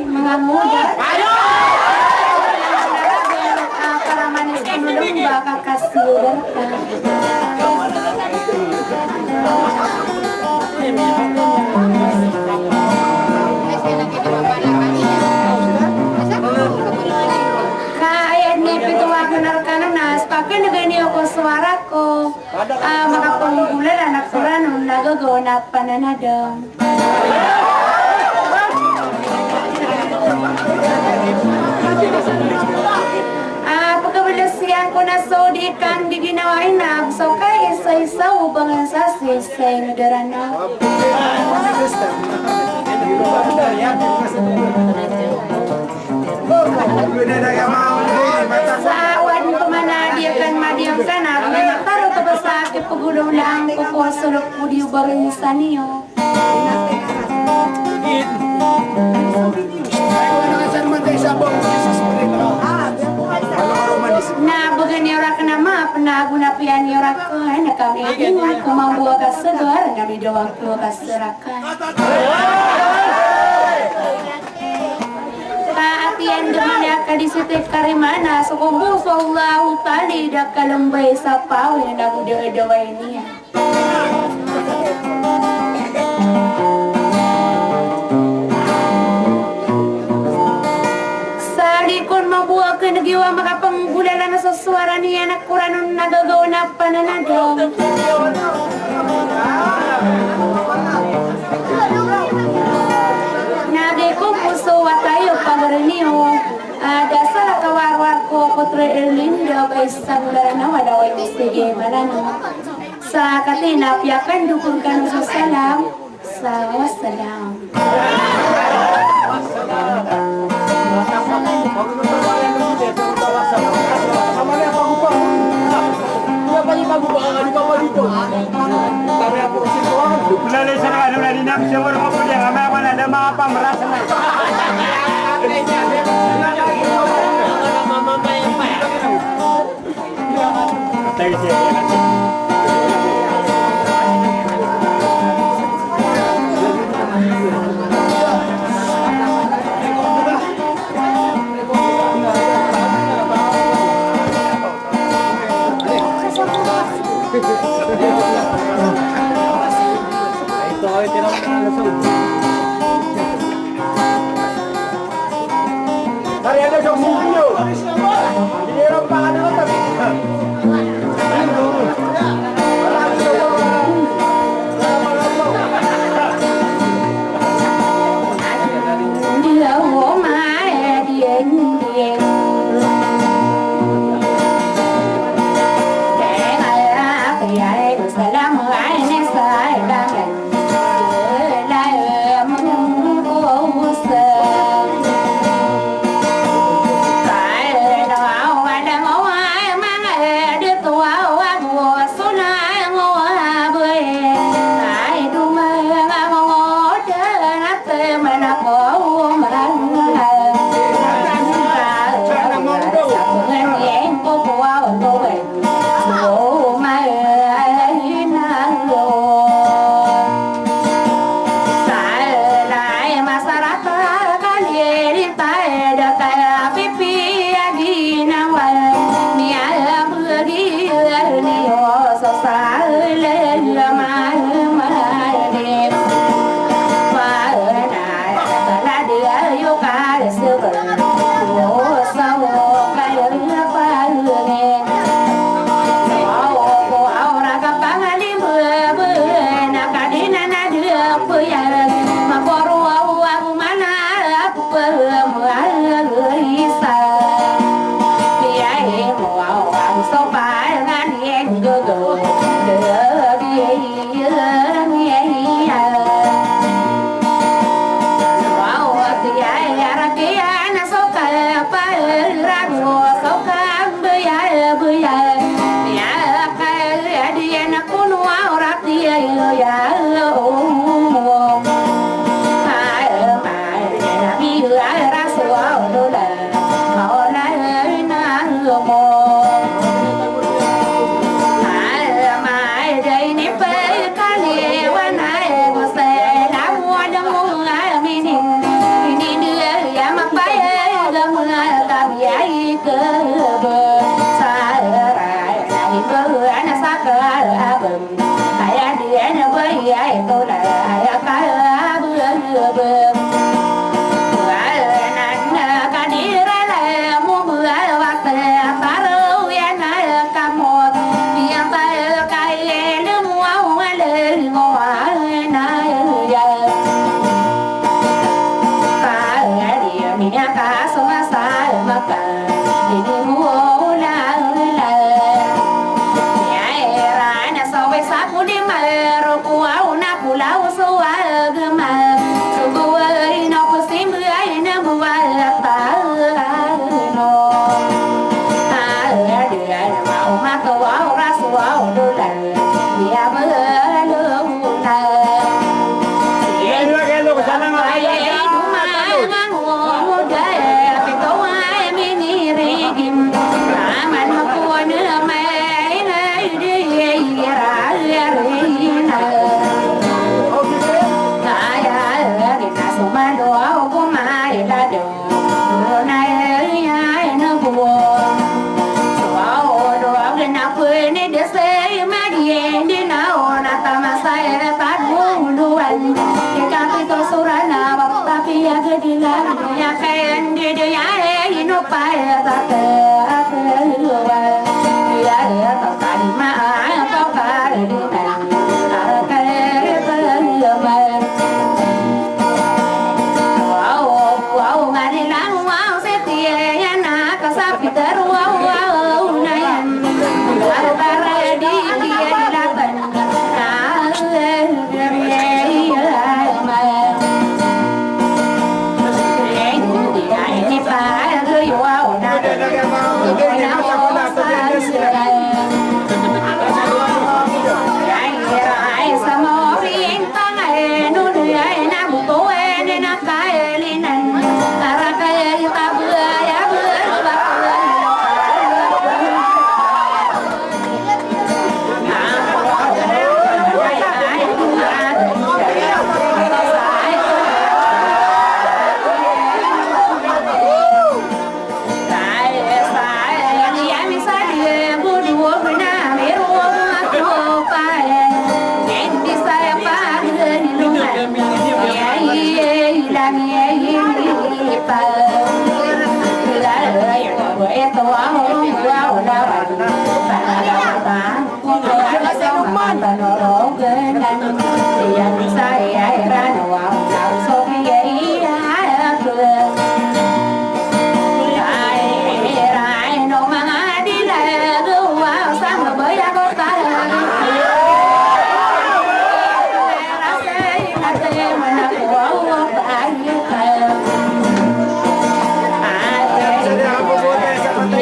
mga muda. Para manis penulung baka kasir. Kaya ni pituwa ko na kananas, pagka nagani ako suara ko, makapanggulan anak kurang nagagawa na pananadong. Pagkabalasiyan ko na so di kan di ginawain na so kaya isa-isa ubangan sa sisay na darana. Sa awan ko manadiya kan madiyang kanak may mataro ka ba sa akin pagulaw lang ko po sulok po di ubarin sa niyo. Na bagan ni orang nama penagunapian ni orang ko na kami kumambuwa ka segar kami doang ko ka serakan. Kaatian demana ka disitik karimana sukubu sallahu tali dak kalembay sa pawin na budawa niya. Kung mabuha ka nagiwa makapanggulala na sa suara niya na kuranong nagagawa na pananadong. Nagay kong puso at tayo pag-reniyo. Dasal kawarwar ko putre Erlinda ba isang na wala yung sige malano. Sa katinap yakan dukong ka sa salam. Sa wasalam. Lalo sa ano na dinam siya wala ko dia kami ako na mga pamarasa na. Tayo siya. Hari ada jauh mungkin ini orang pangan itu tapi dia mau main dia Hãy subscribe cho kênh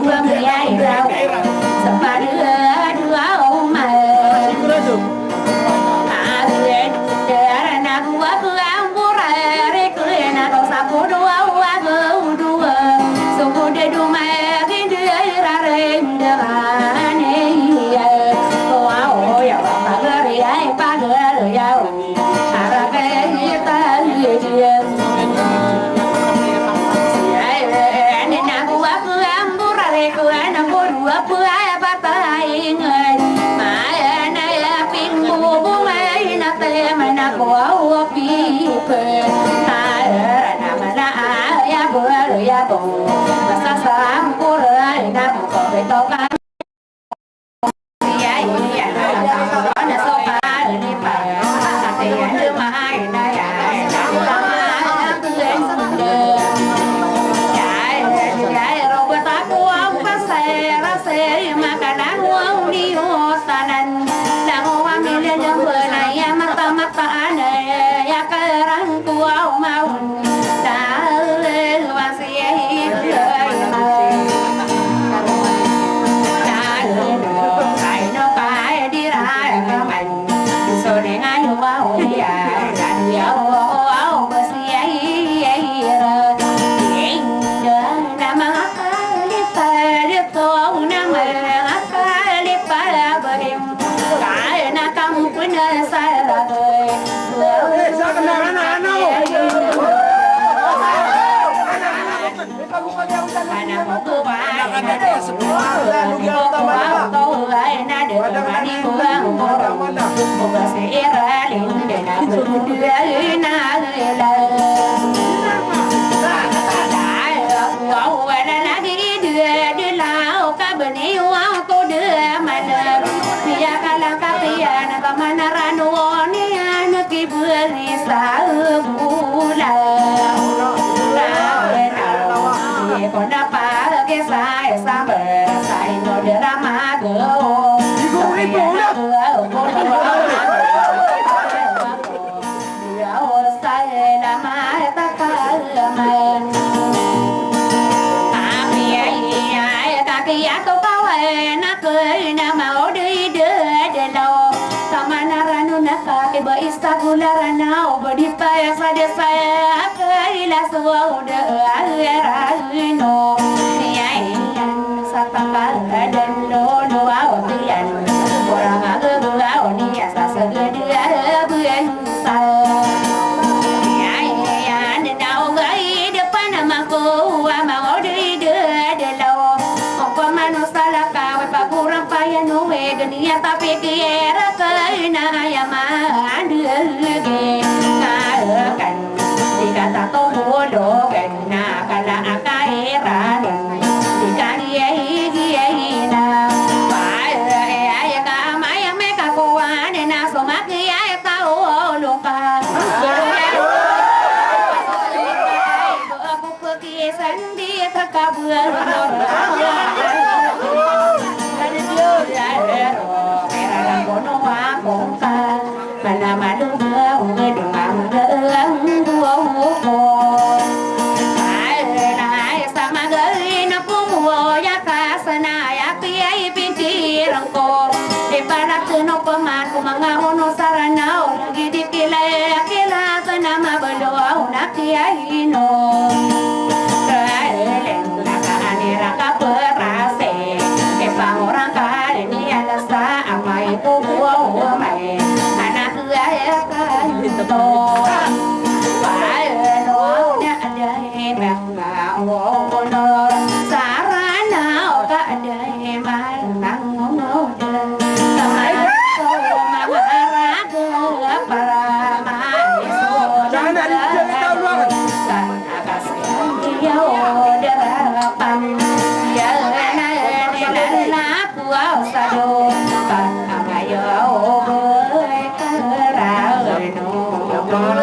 Ghiền Mì Gõ để không bỏ lỡ rangko di para kuno pemat kumanga ono sarana lagi di kila kila nama berdoa nak kiaino keleng naga anira kaperase ke orang kali ni ada sa apa itu gua mai anak gaya kan itu Hãy subscribe cho kênh Ghiền Mì Gõ để không bỏ lỡ